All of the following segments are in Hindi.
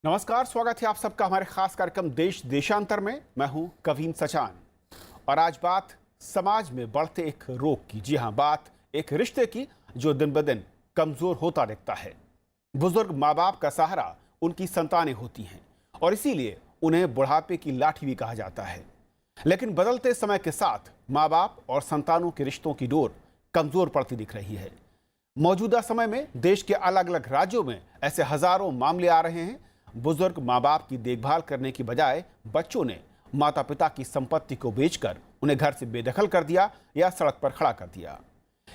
नमस्कार, स्वागत है आप सबका हमारे खास कार्यक्रम देश देशांतर में। मैं हूं कवीन सचान और आज बात समाज में बढ़ते एक रोग की। जी हां, बात एक रिश्ते की जो दिन ब दिन कमजोर होता दिखता है। बुजुर्ग माँ बाप का सहारा उनकी संतानें होती हैं और इसीलिए उन्हें बुढ़ापे की लाठी भी कहा जाता है। लेकिन बदलते समय के साथ माँ बाप और संतानों के रिश्तों की डोर कमजोर पड़ती दिख रही है। मौजूदा समय में देश के अलग अलग राज्यों में ऐसे हजारों मामले आ रहे हैं। बुजुर्ग माँ बाप की देखभाल करने की बजाय बच्चों ने माता पिता की संपत्ति को बेचकर उन्हें घर से बेदखल कर दिया या सड़क पर खड़ा कर दिया।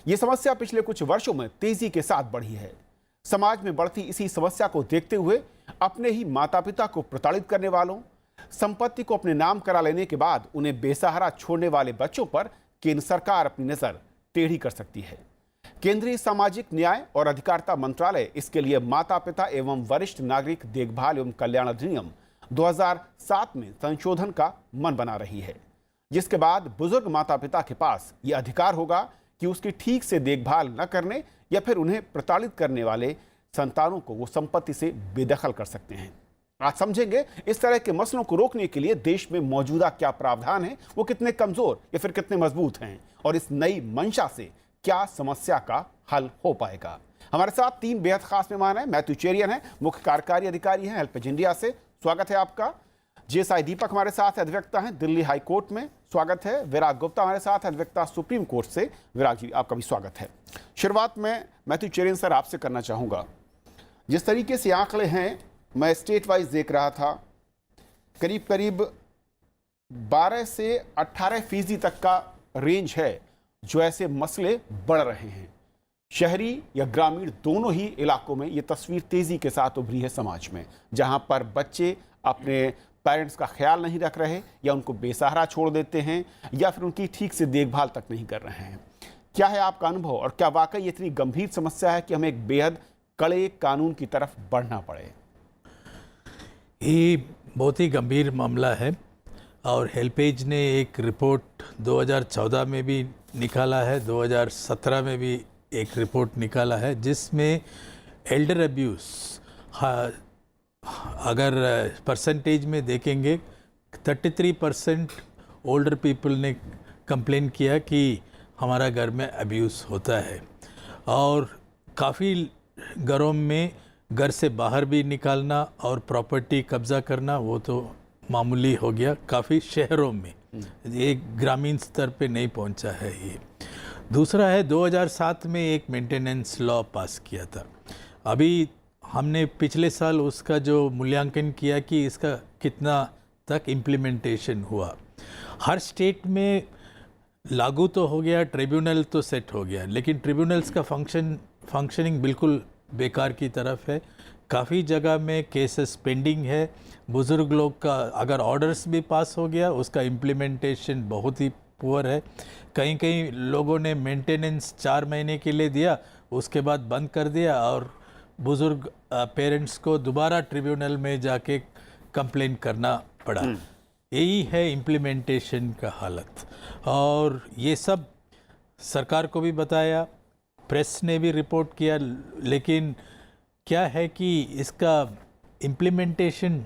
ये समस्या पिछले कुछ वर्षों में तेजी के साथ बढ़ी है। समाज में बढ़ती इसी समस्या को देखते हुए अपने ही माता पिता को प्रताड़ित करने वालों, संपत्ति को अपने नाम करा लेने के बाद उन्हें बेसहारा छोड़ने वाले बच्चों पर केंद्र सरकार अपनी नजर टेढ़ी कर सकती है। केंद्रीय सामाजिक न्याय और अधिकारिता मंत्रालय इसके लिए माता पिता एवं वरिष्ठ नागरिक देखभाल एवं कल्याण अधिनियम 2007 में संशोधन का मन बना रही है, जिसके बाद बुजुर्ग माता पिता के पास यह अधिकार होगा कि उसकी ठीक से देखभाल न करने या फिर उन्हें प्रताड़ित करने वाले संतानों को वो संपत्ति से बेदखल कर सकते हैं। आज समझेंगे इस तरह के मसलों को रोकने के लिए देश में मौजूदा क्या प्रावधान है, वो कितने कमजोर या फिर कितने मजबूत हैं और इस नई मंशा से क्या समस्या का हल हो पाएगा। हमारे साथ तीन बेहद खास मेहमान हैं। मैथ्यू चेरियन है, मुख्य कार्यकारी अधिकारी हैं हेल्पेज इंडिया से, स्वागत है आपका। जेएसआई दीपक हमारे साथ अधिवक्ता हैं दिल्ली हाई कोर्ट में, स्वागत है। विराग गुप्ता हमारे साथ अधिवक्ता सुप्रीम कोर्ट से, विराग जी आपका भी स्वागत है। शुरुआत में मैथ्यू चेरियन सर आपसे करना चाहूँगा। जिस तरीके से आंकड़े हैं, मैं स्टेट वाइज देख रहा था, करीब करीब 12 से 18% तक का रेंज है जो ऐसे मसले बढ़ रहे हैं। शहरी या ग्रामीण दोनों ही इलाकों में ये तस्वीर तेजी के साथ उभरी है समाज में, जहां पर बच्चे अपने पेरेंट्स का ख्याल नहीं रख रहे या उनको बेसहारा छोड़ देते हैं या फिर उनकी ठीक से देखभाल तक नहीं कर रहे हैं। क्या है आपका अनुभव और क्या वाकई ये इतनी गंभीर समस्या है कि हमें एक बेहद कड़े कानून की तरफ बढ़ना पड़े? ये बहुत ही गंभीर मामला है और हेल्पेज ने एक रिपोर्ट 2014 में भी निकाला है, 2017 में भी एक रिपोर्ट निकाला है, जिसमें एल्डर अब्यूज़ अगर परसेंटेज में देखेंगे 33% ओल्डर पीपल ने कंप्लेन किया कि हमारा घर में अब्यूज़ होता है और काफ़ी घरों में घर से बाहर भी निकालना और प्रॉपर्टी कब्जा करना वो तो मामूली हो गया। काफ़ी शहरों में ये ग्रामीण स्तर पे नहीं पहुंचा है। ये दूसरा है 2007 में एक मेंटेनेंस लॉ पास किया था। अभी हमने पिछले साल उसका जो मूल्यांकन किया कि इसका कितना तक इम्प्लीमेंटेशन हुआ। हर स्टेट में लागू तो हो गया, ट्रिब्यूनल तो सेट हो गया, लेकिन ट्रिब्यूनल्स का फंक्शनिंग बिल्कुल बेकार की तरफ है। काफ़ी जगह में केसेस पेंडिंग है। बुज़ुर्ग लोग का अगर ऑर्डर्स भी पास हो गया, उसका इम्प्लीमेंटेशन बहुत ही पुअर है। कहीं कहीं लोगों ने मेंटेनेंस 4 महीने के लिए दिया, उसके बाद बंद कर दिया और बुज़ुर्ग पेरेंट्स को दोबारा ट्रिब्यूनल में जाके कंप्लेन करना पड़ा। यही है इम्प्लीमेंटेशन का हालत। और ये सब सरकार को भी बताया, प्रेस ने भी रिपोर्ट किया, लेकिन क्या है कि इसका इम्प्लीमेंटेशन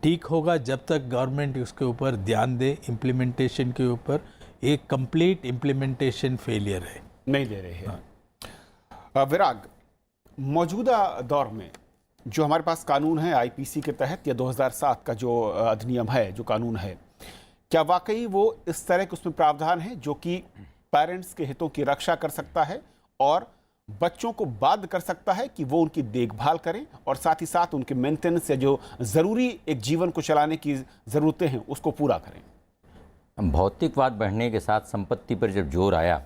ठीक होगा जब तक गवर्नमेंट उसके ऊपर ध्यान दे। इम्प्लीमेंटेशन के ऊपर एक कंप्लीट इम्प्लीमेंटेशन फेलियर है, नहीं दे रहे हैं। विराग, मौजूदा दौर में जो हमारे पास कानून है आईपीसी के तहत या 2007 का जो अधिनियम है, जो कानून है, क्या वाकई वो इस तरह के उसमें प्रावधान है जो कि पेरेंट्स के हितों की रक्षा कर सकता है और बच्चों को बाध्य कर सकता है कि वो उनकी देखभाल करें और साथ ही साथ उनके मेंटेनेंस या जो ज़रूरी एक जीवन को चलाने की ज़रूरतें हैं उसको पूरा करें? भौतिकवाद बढ़ने के साथ संपत्ति पर जब जोर आया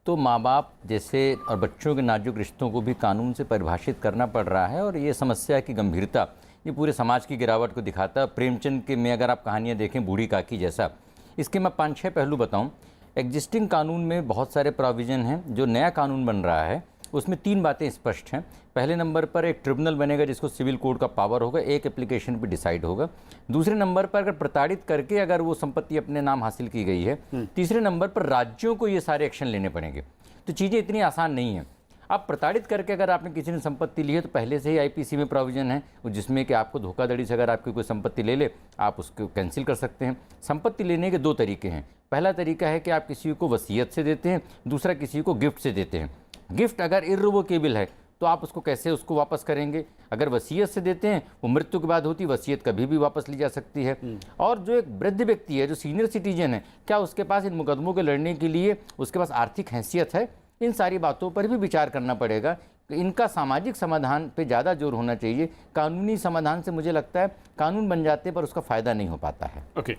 तो माँ बाप जैसे और बच्चों के नाजुक रिश्तों को भी कानून से परिभाषित करना पड़ रहा है। और ये समस्या की गंभीरता ये पूरे समाज की गिरावट को दिखाता है। प्रेमचंद के में अगर आप कहानियाँ देखें, बूढ़ी काकी जैसा, इसके मैं 5-6 पहलू बताऊँ। एग्जिस्टिंग कानून में बहुत सारे प्रोविज़न हैं। जो नया कानून बन रहा है उसमें 3 बातें स्पष्ट हैं। पहले नंबर पर एक ट्रिब्यूनल बनेगा जिसको सिविल कोड का पावर होगा, एक एप्लीकेशन पे डिसाइड होगा। दूसरे नंबर पर अगर प्रताड़ित करके अगर वो संपत्ति अपने नाम हासिल की गई है, तीसरे नंबर पर राज्यों को ये सारे एक्शन लेने पड़ेंगे। तो चीज़ें इतनी आसान नहीं हैं। आप प्रताड़ित करके अगर आपने किसी ने संपत्ति ली है तो पहले से ही आईपीसी में प्रोविजन है जिसमें कि आपको धोखाधड़ी से अगर आपकी कोई संपत्ति ले ले आप उसको कैंसिल कर सकते हैं। संपत्ति लेने के 2 तरीके हैं। पहला तरीका है कि आप किसी को वसीयत से देते हैं, दूसरा किसी को गिफ्ट से देते हैं। गिफ्ट अगर इर्रिवोकेबल है तो आप उसको कैसे उसको वापस करेंगे। अगर वसीयत से देते हैं वो मृत्यु के बाद होती, वसीयत कभी भी वापस ली जा सकती है। और जो एक वृद्ध व्यक्ति है, जो सीनियर सिटीजन है, क्या उसके पास इन मुकदमों के लड़ने के लिए उसके पास आर्थिक हैसियत है? इन सारी बातों पर भी विचार करना पड़ेगा। इनका सामाजिक समाधान पे ज़्यादा जोर होना चाहिए। कानूनी समाधान से मुझे लगता है कानून बन जाते पर उसका फ़ायदा नहीं हो पाता है। ओके,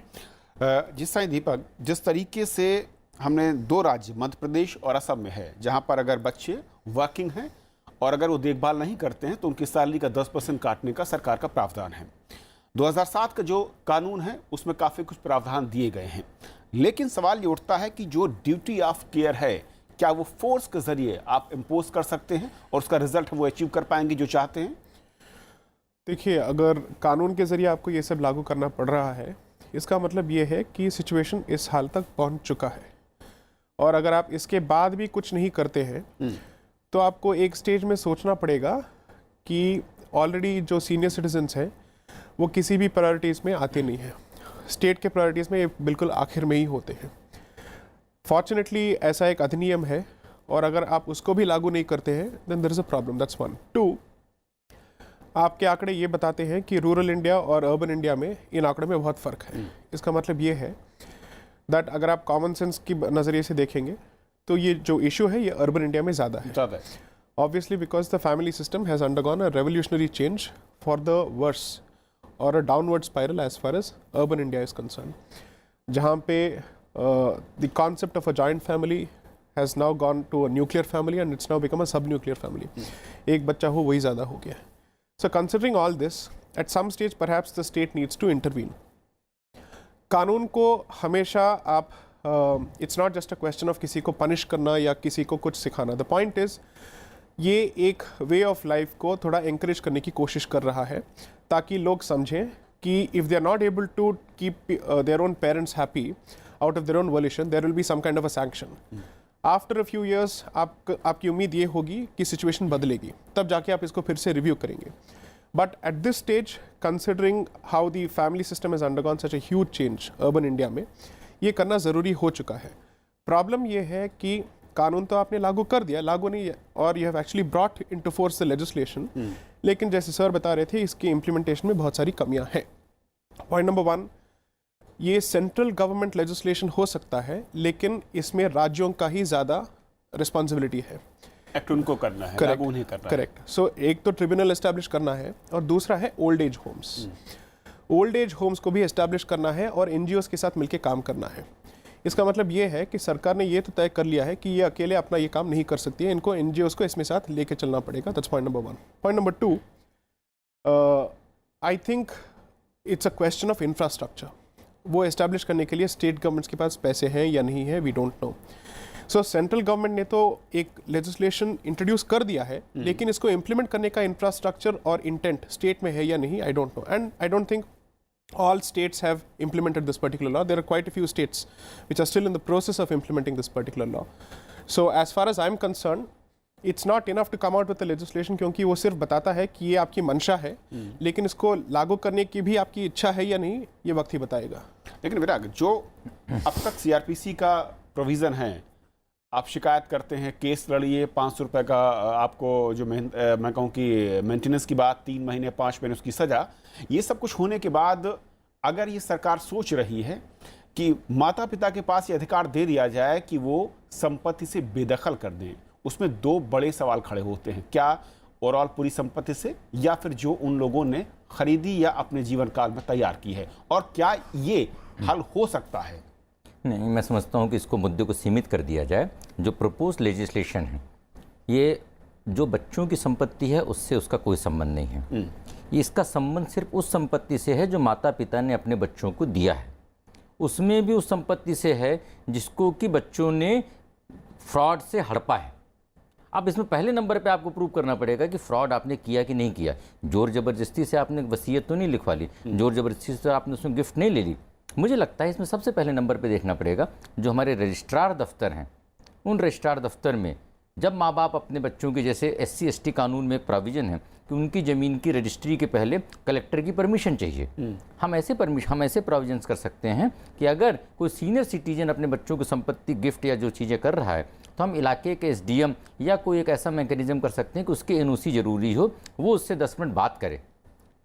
जिस साईं दीपक, जिस तरीके से हमने 2 राज्य मध्य प्रदेश और असम में है जहां पर अगर बच्चे वर्किंग हैं और अगर वो देखभाल नहीं करते हैं तो उनकी सैलरी का 10% काटने का सरकार का प्रावधान है। 2007 का जो कानून है उसमें काफ़ी कुछ प्रावधान दिए गए हैं, लेकिन सवाल ये उठता है कि जो ड्यूटी ऑफ केयर है क्या वो फोर्स के जरिए आप इम्पोज कर सकते हैं और उसका रिजल्ट वो अचीव कर पाएंगे जो चाहते हैं? देखिए, अगर कानून के ज़रिए आपको ये सब लागू करना पड़ रहा है, इसका मतलब ये है कि सिचुएशन इस हाल तक पहुंच चुका है। और अगर आप इसके बाद भी कुछ नहीं करते हैं तो आपको एक स्टेज में सोचना पड़ेगा कि ऑलरेडी जो सीनियर सिटीजन्स हैं वो किसी भी प्रायोरिटीज़ में आते नहीं हैं। स्टेट के प्रायोरिटीज़ में ये बिल्कुल आखिर में ही होते हैं। फॉर्चुनेटली ऐसा एक अधिनियम है और अगर आप उसको भी लागू नहीं करते हैं then there is a problem, that's 1। 2, आपके आंकड़े ये बताते हैं कि रूरल इंडिया और अर्बन इंडिया में इन आंकड़ों में बहुत फ़र्क है। इसका मतलब ये है दैट अगर आप कॉमन सेंस की नज़रिए से देखेंगे तो ये जो इशू है ये अर्बन इंडिया में ज़्यादा है। Obviously because the family system has undergone a revolutionary change for the worse और a downward spiral as far as urban India is concern, जहाँ पे the concept of a joint family has now gone to a nuclear family and it's now become a sub nuclear family. एक बच्चा हो वही ज़्यादा हो गया है। So considering all this, at some stage perhaps the state needs to intervene. कानून को हमेशा आप it's not just a question of किसी को punish करना या किसी को कुछ सिखाना। The point is ये एक way of life को थोड़ा encourage करने की कोशिश कर रहा है ताकि लोग समझें कि if they are not able to keep their own parents happy out of their own volition, there will be some kind of a sanction. After a few years आपकी उम्मीद ये होगी कि सिचुएशन बदलेगी, तब जाके आप इसको फिर से रिव्यू करेंगे। But at this stage, considering how the family system has undergone such a huge change urban India में, ये करना ज़रूरी हो चुका है। प्रॉब्लम ये है कि कानून तो आपने लागू कर दिया, लागू नहीं है, और you have actually brought into force the legislation, लेकिन जैसे सर बता रहे थे इसकी इम्प्लीमेंटेशन में बहुत सारी कमियाँ हैं। पॉइंट नंबर 1, ये सेंट्रल गवर्नमेंट लेजिस्लेशन हो सकता है लेकिन इसमें राज्यों का ही ज़्यादा रिस्पॉन्सिबिलिटी है। एक्ट उनको करना है, लागू नहीं करना है। करेक्ट। सो एक तो ट्रिब्यूनल एस्टैब्लिश करना है और दूसरा है old age homes. Old age homes को भी एस्टैब्लिश करना है और एनजीओस के साथ मिलकर काम करना है। इसका मतलब ये है कि सरकार ने ये तो तय कर लिया है कि ये अकेले अपना ये काम नहीं कर सकती है, इनको एनजीओस को इसमें साथ लेके चलना पड़ेगा। That's point number 1। Point number 2, I think it's a question of infrastructure. वो एस्टैब्लिश करने के लिए स्टेट गवर्नमेंट्स के पास पैसे हैं या नहीं है, we don't know. So central government ने तो एक लेजिस्लेशन इंट्रोड्यूस कर दिया है, लेकिन इसको इम्प्लीमेंट करने का इंफ्रास्ट्रक्चर और इंटेंट स्टेट में है या नहीं, I don't know. And I don't think all states have implemented this particular law. There are quite a few states which are still in the process of implementing this particular law. So as far as I'm concerned, it's not enough to come out with the legislation, क्योंकि वो सिर्फ बताता है कि ये आपकी मंशा है, लेकिन इसको लागू करने की भी आपकी इच्छा है या नहीं, ये वक्त ही बताएगा। लेकिन विराग, जो अब तक सीआरपीसी का प्रोविज़न है, आप शिकायत करते हैं, केस लड़िए, 500 रुपये का आपको जो मैं कहूँ कि मेंटेनेंस की बात, 3 महीने 5 महीने उसकी सज़ा, ये सब कुछ होने के बाद अगर ये सरकार सोच रही है कि माता पिता के पास ये अधिकार दे दिया जाए कि वो संपत्ति से बेदखल कर दें, उसमें 2 बड़े सवाल खड़े होते हैं। क्या ओवरऑल पूरी संपत्ति से, या फिर जो उन लोगों ने खरीदी या अपने जीवन काल में तैयार की है, और क्या ये हल हो सकता है? नहीं, मैं समझता हूँ कि इसको मुद्दे को सीमित कर दिया जाए। जो प्रपोज लेजिस्लेशन है, ये जो बच्चों की संपत्ति है उससे उसका कोई संबंध नहीं है। ये इसका संबंध सिर्फ उस संपत्ति से है जो माता पिता ने अपने बच्चों को दिया है, उसमें भी उस संपत्ति से है जिसको कि बच्चों ने फ्रॉड से हड़पा है। अब इसमें पहले नंबर पे आपको प्रूव करना पड़ेगा कि फ्रॉड आपने किया कि नहीं किया। जोर ज़बरदस्ती से आपने वसीयत तो नहीं लिखवा ली, जोर ज़बरदस्ती से आपने उसमें गिफ्ट नहीं ले ली। मुझे लगता है इसमें सबसे पहले नंबर पे देखना पड़ेगा जो हमारे रजिस्ट्रार दफ्तर हैं, उन रजिस्ट्रार दफ्तर में जब माँ बाप अपने बच्चों के, जैसे SC/ST कानून में एक प्रोविजन है कि उनकी ज़मीन की रजिस्ट्री के पहले कलेक्टर की परमिशन चाहिए, हम ऐसे प्रोविजंस कर सकते हैं कि अगर कोई सीनियर सिटीजन अपने बच्चों को संपत्ति, गिफ्ट या जो चीज़ें कर रहा है, तो हम इलाके के SDM या कोई एक ऐसा मैकेनिज्म कर सकते हैं कि उसके NOC जरूरी हो, वो उससे 10 मिनट बात करे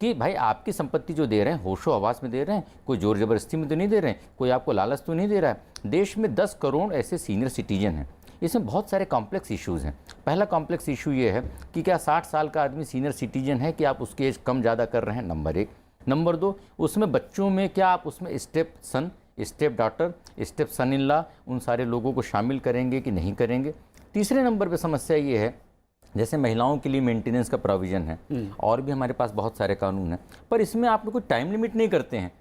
कि भाई आपकी संपत्ति जो दे रहे हैं होशो हवास में दे रहे हैं, कोई जोर जबरदस्ती में तो नहीं दे रहे हैं, कोई आपको लालच तो नहीं दे रहा है। देश में 10 करोड़ ऐसे सीनियर सिटीजन हैं, इसमें बहुत सारे कॉम्प्लेक्स इश्यूज़ हैं। पहला कॉम्प्लेक्स इशू ये है कि क्या 60 साल का आदमी सीनियर सिटीजन है कि आप उसकी एज कम ज़्यादा कर रहे हैं, नंबर 1। नंबर 2, उसमें बच्चों में क्या आप उसमें step sun, step daughter, step sun in law, उन सारे लोगों को शामिल करेंगे कि नहीं करेंगे। तीसरे नंबर पे समस्या ये है, जैसे महिलाओं के लिए मेंटेनेंस का प्रोविज़न है, और भी हमारे पास बहुत सारे कानून हैं, पर इसमें आप लोग कोई टाइम लिमिट नहीं करते हैं।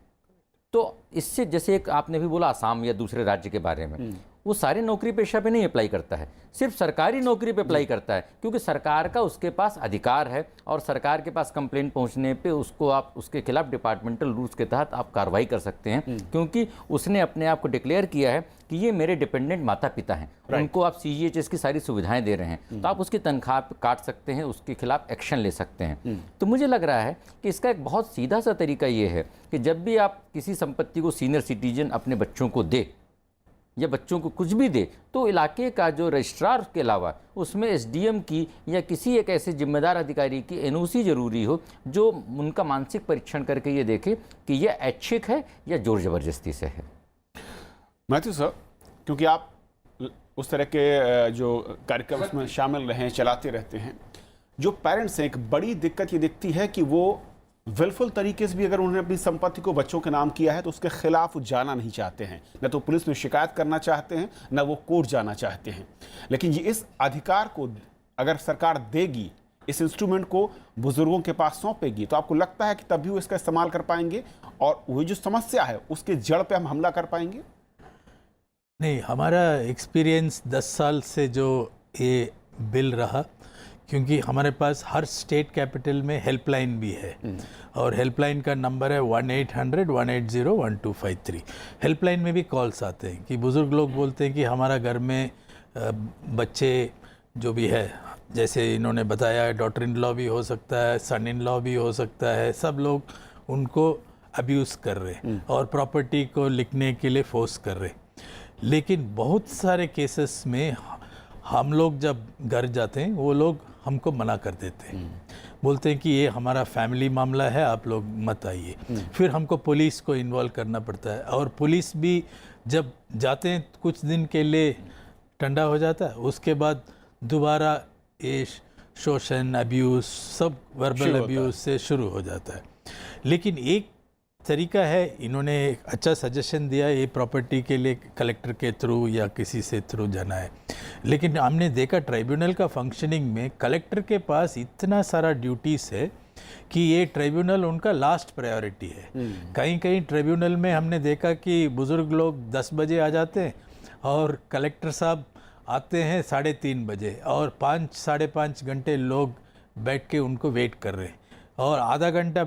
तो इससे, जैसे एक आपने भी बोला आसाम या दूसरे राज्य के बारे में, वो सारे नौकरी पेशा पे नहीं अप्लाई करता है, सिर्फ सरकारी नौकरी पे अप्लाई करता है, क्योंकि सरकार का उसके पास अधिकार है और सरकार के पास कंप्लेंट पहुंचने पे उसको आप उसके खिलाफ डिपार्टमेंटल रूल्स के तहत आप कार्रवाई कर सकते हैं, क्योंकि उसने अपने आप को डिक्लेयर किया है कि ये मेरे डिपेंडेंट माता पिता हैं, उनको आप CGHS की सारी सुविधाएं दे रहे हैं, तो आप उसकी तनख्वाह काट सकते हैं, उसके खिलाफ एक्शन ले सकते हैं। तो मुझे लग रहा है कि इसका एक बहुत सीधा सा तरीका ये है कि जब भी आप किसी संपत्ति को सीनियर सिटीजन अपने बच्चों को दे या बच्चों को कुछ भी दे, तो इलाके का जो रजिस्ट्रार के अलावा उसमें SDM की या किसी एक ऐसे जिम्मेदार अधिकारी की NOC जरूरी हो, जो उनका मानसिक परीक्षण करके ये देखे कि यह ऐच्छिक है या जोर जबरदस्ती से है। मैथ्यू सर, क्योंकि आप उस तरह के जो कार्यक्रम उसमें शामिल रहे हैं, चलाते रहते हैं, जो पेरेंट्स हैं, एक बड़ी दिक्कत ये दिखती है कि वो विलफुल तरीके से भी अगर उन्होंने अपनी संपत्ति को बच्चों के नाम किया है तो उसके खिलाफ जाना नहीं चाहते हैं, न तो पुलिस में शिकायत करना चाहते हैं, न वो कोर्ट जाना चाहते हैं। लेकिन ये इस अधिकार को अगर सरकार देगी, इस इंस्ट्रूमेंट को बुजुर्गों के पास सौंपेगी, तो आपको लगता है कि तभी वो इसका इस्तेमाल कर पाएंगे और वो जो समस्या है उसके जड़ पे हम हमला कर पाएंगे? नहीं, हमारा एक्सपीरियंस 10 साल से जो ये बिल रहा, क्योंकि हमारे पास हर स्टेट कैपिटल में हेल्पलाइन भी है और हेल्पलाइन का नंबर है 1-800-180-1253। हेल्पलाइन में भी कॉल्स आते हैं कि बुज़ुर्ग लोग बोलते हैं कि हमारा घर में बच्चे जो भी है, जैसे इन्होंने बताया, डॉटर इन लॉ भी हो सकता है, सन इन लॉ भी हो सकता है, सब लोग उनको अब्यूज़ कर रहे और प्रॉपर्टी को लिखने के लिए फोर्स कर रहे। लेकिन बहुत सारे केसेस में हम लोग जब घर जाते हैं, वो लोग हमको मना कर देते हैं, बोलते हैं कि ये हमारा फैमिली मामला है, आप लोग मत आइए। फिर हमको पुलिस को इन्वॉल्व करना पड़ता है और पुलिस भी जब जाते हैं कुछ दिन के लिए ठंडा हो जाता है, उसके बाद दोबारा ये शोषण, अब्यूज़, सब वर्बल अब्यूज़ से शुरू हो जाता है। लेकिन एक तरीका है, इन्होंने एक अच्छा सजेशन दिया, ये प्रॉपर्टी के लिए कलेक्टर के थ्रू या किसी से थ्रू जाना है। लेकिन हमने देखा ट्राइब्यूनल का फंक्शनिंग में कलेक्टर के पास इतना सारा ड्यूटीज़ है कि ये ट्राइब्यूनल उनका लास्ट प्रायोरिटी है। कहीं कहीं ट्राइब्यूनल में हमने देखा कि बुज़ुर्ग लोग 10 बजे आ जाते हैं और कलेक्टर साहब आते हैं 3:30 बजे और 5-5.5 घंटे लोग बैठ के उनको वेट कर रहे हैं, और आधा घंटा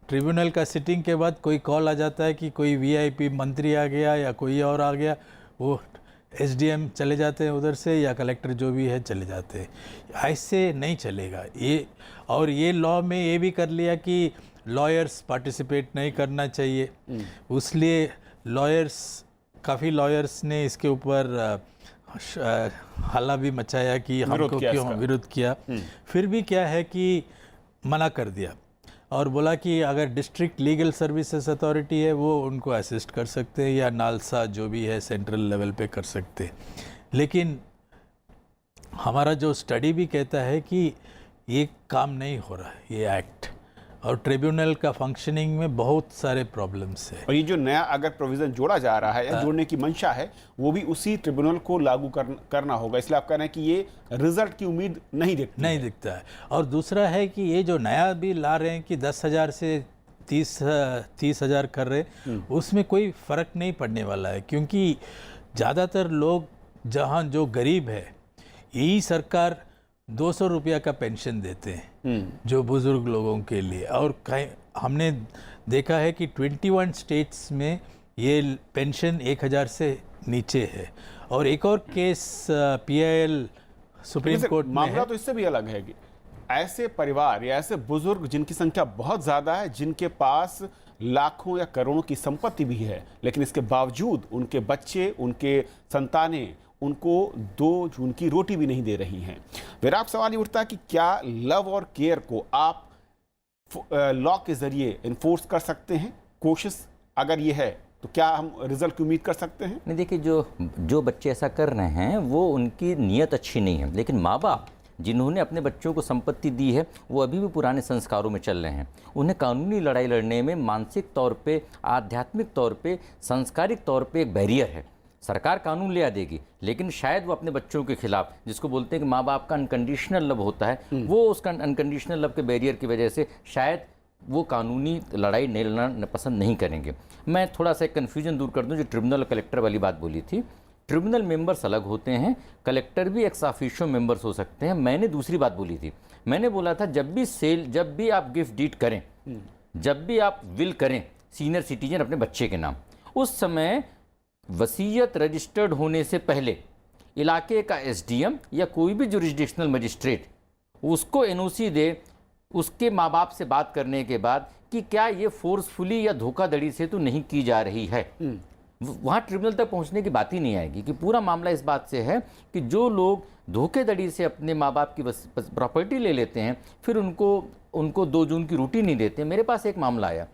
ट्रिब्यूनल का सिटिंग के बाद कोई कॉल आ जाता है कि कोई VIP मंत्री आ गया या कोई और आ गया, वो SDM चले जाते हैं उधर से या कलेक्टर जो भी है चले जाते हैं। ऐसे नहीं चलेगा ये। और ये लॉ में ये भी कर लिया कि लॉयर्स पार्टिसिपेट नहीं करना चाहिए, इसलिए काफ़ी लॉयर्स ने इसके ऊपर हल्ला भी मचाया कि हमको क्यों विरोध किया। फिर भी क्या है कि मना कर दिया और बोला कि अगर डिस्ट्रिक्ट लीगल सर्विसेज अथॉरिटी है वो उनको असिस्ट कर सकते हैं या नालसा जो भी है सेंट्रल लेवल पे कर सकते हैं। लेकिन हमारा जो स्टडी भी कहता है कि ये काम नहीं हो रहा है, ये एक्ट, और ट्रिब्यूनल का फंक्शनिंग में बहुत सारे प्रॉब्लम्स है। और ये जो नया अगर प्रोविज़न जोड़ा जा रहा है या जोड़ने की मंशा है, वो भी उसी ट्रिब्यूनल को लागू करना होगा, इसलिए आप कह रहे हैं कि ये रिजल्ट की उम्मीद नहीं दिखता है। और दूसरा है कि ये जो नया भी ला रहे हैं कि 10,000 से 30,000 कर रहे, उसमें कोई फ़र्क नहीं पड़ने वाला है, क्योंकि ज़्यादातर लोग जहाँ जो गरीब है, यही सरकार 200 रुपया का पेंशन देते हैं जो बुज़ुर्ग लोगों के लिए। और हमने देखा है कि 21 स्टेट्स में ये पेंशन 1,000 से नीचे है। और एक और केस PIL सुप्रीम लेकिन कोर्ट में मामला है। तो इससे भी अलग है कि ऐसे परिवार या ऐसे बुजुर्ग जिनकी संख्या बहुत ज्यादा है, जिनके पास लाखों या करोड़ों की संपत्ति भी है, लेकिन इसके बावजूद उनके बच्चे, उनके संतानें उनको 2 जून की रोटी भी नहीं दे रही हैं। फिर आप सवाल ये उठता है कि क्या लव और केयर को आप लॉ के जरिए इन्फोर्स कर सकते हैं? कोशिश अगर ये है तो क्या हम रिजल्ट की उम्मीद कर सकते हैं? नहीं, देखिए, जो बच्चे ऐसा कर रहे हैं वो उनकी नीयत अच्छी नहीं है, लेकिन माँ बाप जिन्होंने अपने बच्चों को संपत्ति दी है वो अभी भी पुराने संस्कारों में चल रहे हैं। उन्हें कानूनी लड़ाई लड़ने में मानसिक तौर पे, आध्यात्मिक तौर पे, सांस्कारिक तौर पे एक बैरियर है। सरकार कानून ले आ देगी, लेकिन शायद वो अपने बच्चों के खिलाफ, जिसको बोलते हैं कि माँ बाप का अनकंडीशनल लव होता है, वो उसका अनकंडीशनल लव के बैरियर की वजह से शायद वो कानूनी लड़ाई नहीं लड़ना पसंद नहीं करेंगे। मैं थोड़ा सा एक कन्फ्यूजन दूर कर दूं, जो ट्रिब्यूनल और कलेक्टर वाली बात बोली थी। ट्रिब्यूनल मेंबर्स अलग होते हैं, कलेक्टर भी एक्स ऑफिशियो मेंबर्स हो सकते हैं। मैंने दूसरी बात बोली थी, मैंने बोला था जब भी आप गिफ्ट डीड करें, जब भी आप विल करें सीनियर सिटीजन अपने बच्चे के नाम, उस समय वसीयत रजिस्टर्ड होने से पहले इलाके का एसडीएम या कोई भी जुरिस्डिक्शनल मजिस्ट्रेट उसको एनओसी दे, उसके माँ बाप से बात करने के बाद कि क्या ये फोर्सफुली या धोखाधड़ी से तो नहीं की जा रही है। वहाँ ट्रिब्यूनल तक पहुँचने की बात ही नहीं आएगी कि पूरा मामला इस बात से है कि जो लोग धोखेधड़ी से अपने माँ बाप की प्रॉपर्टी ले लेते हैं, फिर उनको 2 जून की रोटी नहीं देते। मेरे पास एक मामला आया,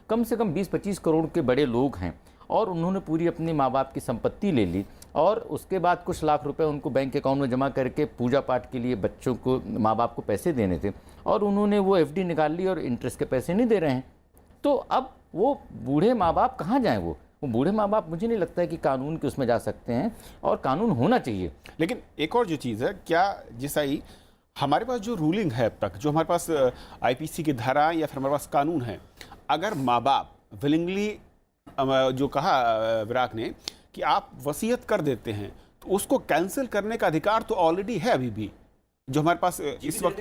कम से कम 20-25 करोड़ के बड़े लोग हैं और उन्होंने पूरी अपने माँ बाप की संपत्ति ले ली और उसके बाद कुछ लाख रुपए उनको बैंक अकाउंट में जमा करके पूजा पाठ के लिए बच्चों को, माँ बाप को पैसे देने थे, और उन्होंने वो एफडी निकाल ली और इंटरेस्ट के पैसे नहीं दे रहे हैं। तो अब वो बूढ़े माँ बाप कहाँ जाएँ? वो बूढ़े माँ बाप, मुझे नहीं लगता है कि कानून के उसमें जा सकते हैं, और कानून होना चाहिए। लेकिन एक और जो चीज़ है, क्या जैसा ही हमारे पास जो रूलिंग है अब तक, जो हमारे पास आईपीसी की धारा या फिर हमारे पास कानून है, अगर माँ बाप विलिंगली, जो कहा विराग ने कि आप वसीयत कर देते हैं, तो उसको कैंसिल करने का अधिकार तो ऑलरेडी है अभी भी, जो हमारे पास इस वक्त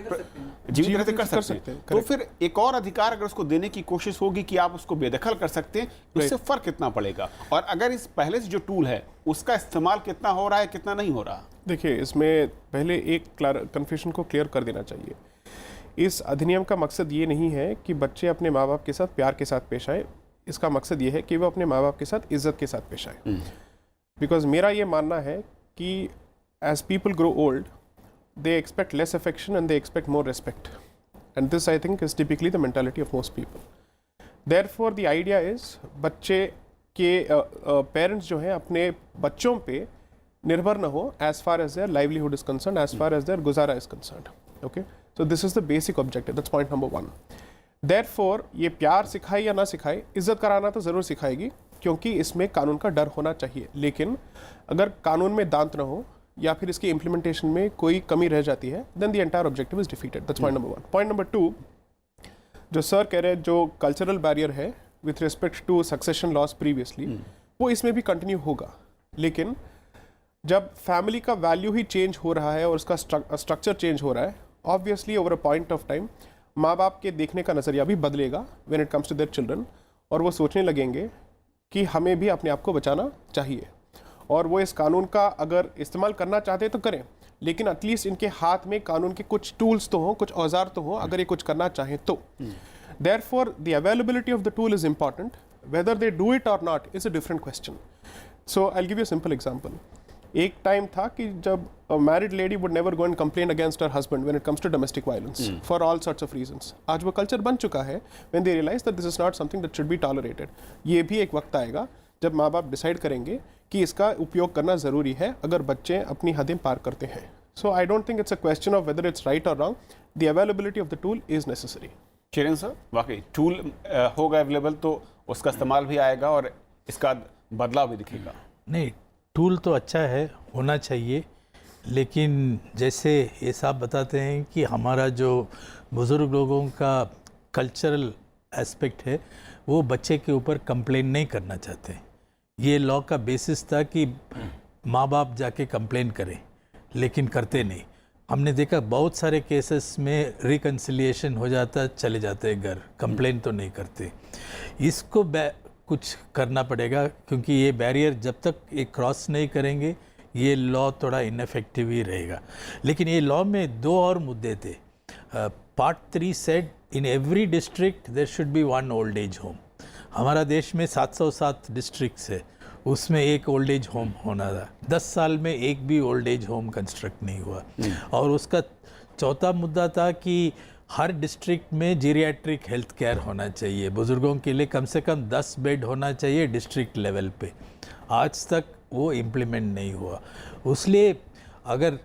जीवित रहते कर सकते हैं। तो फिर एक और अधिकार अगर उसको देने की कोशिश होगी कि आप उसको बेदखल कर सकते हैं, उससे फर्क कितना पड़ेगा? और अगर इस पहले से जो टूल है उसका इस्तेमाल कितना हो रहा है, कितना नहीं हो रहा? देखिए, इसमें पहले एक कन्फ्यूजन को क्लियर कर देना चाहिए। इस अधिनियम का मकसद ये नहीं है कि बच्चे अपने माँ बाप के साथ प्यार के साथ पेश आए। इसका मकसद ये है कि वो अपने माँ बाप के साथ इज्जत के साथ पेश आए। बिकॉज मेरा ये मानना है कि as people grow old, they expect less affection and they expect more respect, and this I think is typically the mentality of most people. Therefore the idea is बच्चे के parents जो हैं अपने बच्चों पे निर्भर न हो as far as their livelihood is concerned, as far as their गुजारा is concerned. Okay, so this is the basic objective. That's point number 1. Therefore ये प्यार सिखाए या ना सिखाए, इज्जत कराना तो ज़रूर सिखाएगी, क्योंकि इसमें कानून का डर होना चाहिए। लेकिन अगर कानून में दांत न हो या फिर इसकी इम्प्लीमेंटेशन में कोई कमी रह जाती है, then the entire objective is defeated. That's point number 1। Point number 2, जो सर कह रहे हैं, जो कल्चरल बैरियर है with respect to succession laws previously, वो इसमें भी कंटिन्यू होगा। लेकिन जब फैमिली का वैल्यू ही चेंज हो रहा है और उसका स्ट्रक्चर चेंज हो रहा है, obviously over a point of time माँ बाप के देखने का नज़रिया भी बदलेगा when it comes to their children, और वो सोचने लगेंगे कि हमें भी अपने आप को बचाना चाहिए। और वो इस कानून का अगर इस्तेमाल करना चाहते हैं तो करें, लेकिन एटलीस्ट इनके हाथ में कानून के कुछ टूल्स तो हों, कुछ औजार तो हों, अगर ये कुछ करना चाहें तो। Therefore the availability of the tool is important, whether they do it और not is a different question. So I will give you a simple example. एक टाइम था कि जब married lady would never go and complain against her husband when it comes to domestic violence for all sorts of reasons. आज वो कल्चर बन चुका है, when they realize that this is not something that should be tolerated. ये भी एक वक्त आएगा जब माँ बाप डिसाइड करेंगे कि इसका उपयोग करना ज़रूरी है अगर बच्चे अपनी हदें पार करते हैं। So I don't think it's a question of whether it's right और wrong, the availability of the tool is necessary. Cheran sir, वाकई टूल होगा अवेलेबल तो उसका इस्तेमाल भी आएगा और इसका बदलाव भी दिखेगा। नहीं, टूल तो अच्छा है, होना चाहिए, लेकिन जैसे ये साहब बताते हैं कि हमारा जो बुज़ुर्ग लोगों का कल्चरल एस्पेक्ट है वो बच्चे के ऊपर कंप्लेन नहीं करना चाहते। ये लॉ का बेसिस था कि माँ बाप जाके कंप्लेन करें, लेकिन करते नहीं। हमने देखा बहुत सारे केसेस में रिकन्सिलिएशन हो जाता, चले जाते हैं घर, कंप्लेन तो नहीं करते। इसको कुछ करना पड़ेगा, क्योंकि ये बैरियर जब तक ये क्रॉस नहीं करेंगे ये लॉ थोड़ा इनफेक्टिव ही रहेगा। लेकिन ये लॉ में दो और मुद्दे थे। Part 3 said in every district there should be one old age home. हमारा देश में 707 डिस्ट्रिक्ट्स है, उसमें एक ओल्ड एज होम होना था। 10 साल में एक भी ओल्ड एज होम कंस्ट्रक्ट नहीं हुआ। और उसका चौथा मुद्दा था कि हर डिस्ट्रिक्ट में जीरियाट्रिक हेल्थ केयर होना चाहिए, बुज़ुर्गों के लिए कम से कम 10 बेड होना चाहिए डिस्ट्रिक्ट लेवल पे। आज तक वो इम्प्लीमेंट नहीं हुआ। इसलिए अगर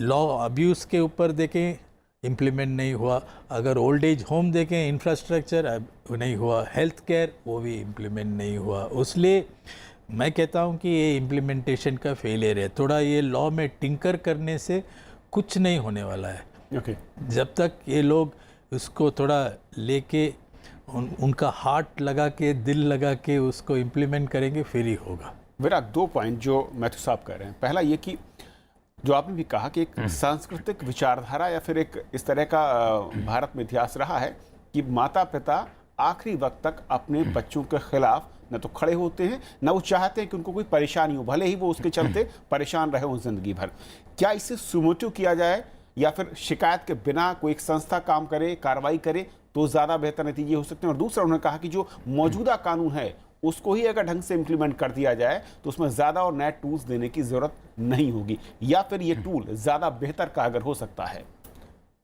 लॉ अब्यूज़ के ऊपर देखें, इम्प्लीमेंट नहीं हुआ। अगर ओल्ड एज होम देखें, इंफ्रास्ट्रक्चर नहीं हुआ। हेल्थ केयर वो भी इम्प्लीमेंट नहीं हुआ। इसलिए मैं कहता हूँ कि ये इम्प्लीमेंटेशन का फेलियर है। थोड़ा ये लॉ में टिंकर करने से कुछ नहीं होने वाला है। जब तक ये लोग उसको थोड़ा लेके उनका हार्ट लगा के, दिल लगा के उसको इम्प्लीमेंट करेंगे, फिर ही होगा। विराग, 2 पॉइंट जो मैथ्यू साहब कह रहे हैं। पहला ये कि जो आपने भी कहा कि एक सांस्कृतिक विचारधारा या फिर एक इस तरह का भारत में इतिहास रहा है कि माता पिता आखिरी वक्त तक अपने बच्चों के खिलाफ न तो खड़े होते हैं, न वो चाहते हैं कि उनको कोई परेशानी हो, भले ही वो उसके चलते परेशान रहे हों जिंदगी भर। क्या इसे सुमोटिव किया जाए या फिर शिकायत के बिना कोई एक संस्था काम करे, कार्रवाई करे तो ज़्यादा बेहतर नतीजे हो सकते हैं? और दूसरा, उन्होंने कहा कि जो मौजूदा कानून है उसको ही अगर ढंग से इम्प्लीमेंट कर दिया जाए तो उसमें ज़्यादा और नए टूल्स देने की ज़रूरत नहीं होगी, या फिर ये टूल ज़्यादा बेहतर कारगर हो सकता है?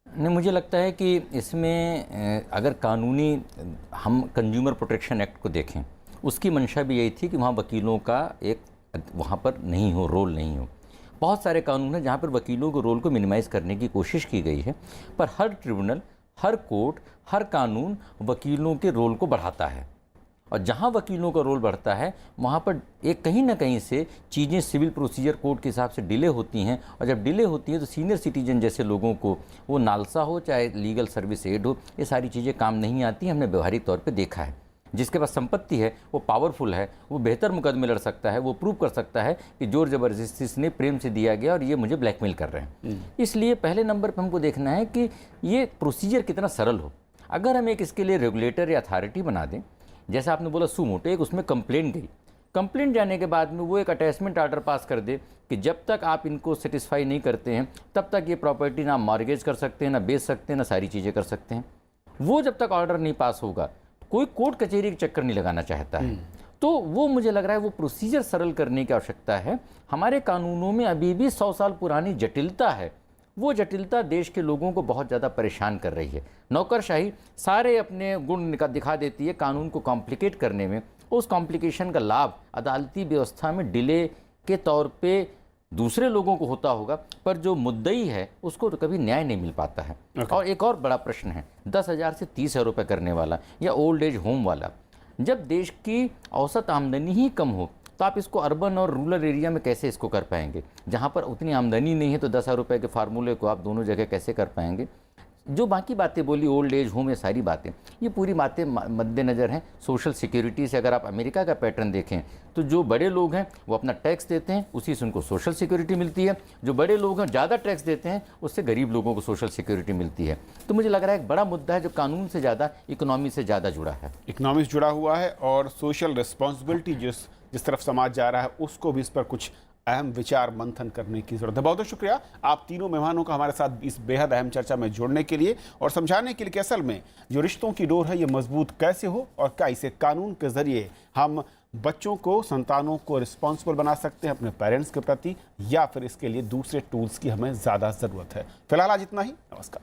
नहीं, मुझे लगता है कि इसमें अगर कानूनी हम कंज्यूमर प्रोटेक्शन एक्ट को देखें, उसकी मंशा भी यही थी कि वहाँ वकीलों का एक वहाँ पर नहीं हो, रोल नहीं हो। बहुत सारे कानून हैं जहाँ पर वकीलों के रोल को मिनिमाइज़ करने की कोशिश की गई है, पर हर ट्रिब्यूनल, हर कोर्ट, हर कानून वकीलों के रोल को बढ़ाता है। और जहाँ वकीलों का रोल बढ़ता है वहाँ पर एक कहीं ना कहीं से चीज़ें सिविल प्रोसीजर कोड के हिसाब से डिले होती हैं। और जब डिले होती हैं तो सीनियर सिटीजन जैसे लोगों को, वो नालसा हो चाहे लीगल सर्विस एड हो, ये सारी चीज़ें काम नहीं आती। हमने व्यवहारिक तौर पे देखा है। जिसके पास संपत्ति है, वो पावरफुल है, वो बेहतर मुकदमे लड़ सकता है, वो प्रूव कर सकता है कि जोर जबरदस्ती से प्रेम से दिया गया और ये मुझे ब्लैकमेल कर रहे हैं। इसलिए पहले नंबर पर हमको देखना है कि ये प्रोसीजर कितना सरल हो। अगर हम एक इसके लिए रेगुलेटर या अथॉरिटी बना दें, जैसा आपने बोला सुमोटो, एक उसमें कंप्लेंट गई, कंप्लेंट जाने के बाद में वो एक अटैचमेंट आर्डर पास कर दे कि जब तक आप इनको सेटिस्फाई नहीं करते हैं तब तक ये प्रॉपर्टी ना मॉर्गेज कर सकते हैं, ना बेच सकते हैं, ना सारी चीज़ें कर सकते हैं। वो जब तक ऑर्डर नहीं पास होगा, कोई कोर्ट कचहरी के चक्कर नहीं लगाना चाहता है। तो वो मुझे लग रहा है वो प्रोसीजर सरल करने की आवश्यकता है। हमारे कानूनों में अभी भी 100 साल पुरानी जटिलता है। वो जटिलता देश के लोगों को बहुत ज़्यादा परेशान कर रही है। नौकरशाही सारे अपने गुण दिखा देती है कानून को कॉम्प्लिकेट करने में। उस कॉम्प्लिकेशन का लाभ अदालती व्यवस्था में डिले के तौर पे दूसरे लोगों को होता होगा, पर जो मुद्दई है उसको तो कभी न्याय नहीं मिल पाता है। और एक और बड़ा प्रश्न है, 10,000 से 30,000 रुपये करने वाला या ओल्ड एज होम वाला, जब देश की औसत आमदनी ही कम हो तो आप इसको अर्बन और रूरल एरिया में कैसे इसको कर पाएंगे? जहाँ पर उतनी आमदनी नहीं है तो 10,000 रुपये के फार्मूले को आप दोनों जगह कैसे कर पाएंगे? जो बाकी बातें बोली, ओल्ड एज होम, ये सारी बातें, ये पूरी बातें मद्देनज़र हैं। सोशल सिक्योरिटी से अगर आप अमेरिका का पैटर्न देखें तो जो बड़े लोग हैं वो अपना टैक्स देते हैं, उसी से उनको सोशल सिक्योरिटी मिलती है। जो बड़े लोग हैं ज़्यादा टैक्स देते हैं, उससे गरीब लोगों को सोशल सिक्योरिटी मिलती है। तो मुझे लग रहा है एक बड़ा मुद्दा है जो कानून से ज़्यादा इकोनॉमी से ज़्यादा जुड़ा है। इकोनॉमी से जुड़ा हुआ है और सोशल रिस्पॉन्सिबिलिटी जिस तरफ समाज जा रहा है उसको भी इस पर कुछ अहम विचार मंथन करने की जरूरत है। बहुत बहुत शुक्रिया आप तीनों मेहमानों का हमारे साथ इस बेहद अहम चर्चा में जोड़ने के लिए और समझाने के लिए कि असल में जो रिश्तों की डोर है ये मजबूत कैसे हो और क्या इसे कानून के जरिए हम बच्चों को, संतानों को रिस्पॉन्सिबल बना सकते हैं अपने पेरेंट्स के प्रति, या फिर इसके लिए दूसरे टूल्स की हमें ज़्यादा ज़रूरत है। फिलहाल आज इतना ही। नमस्कार।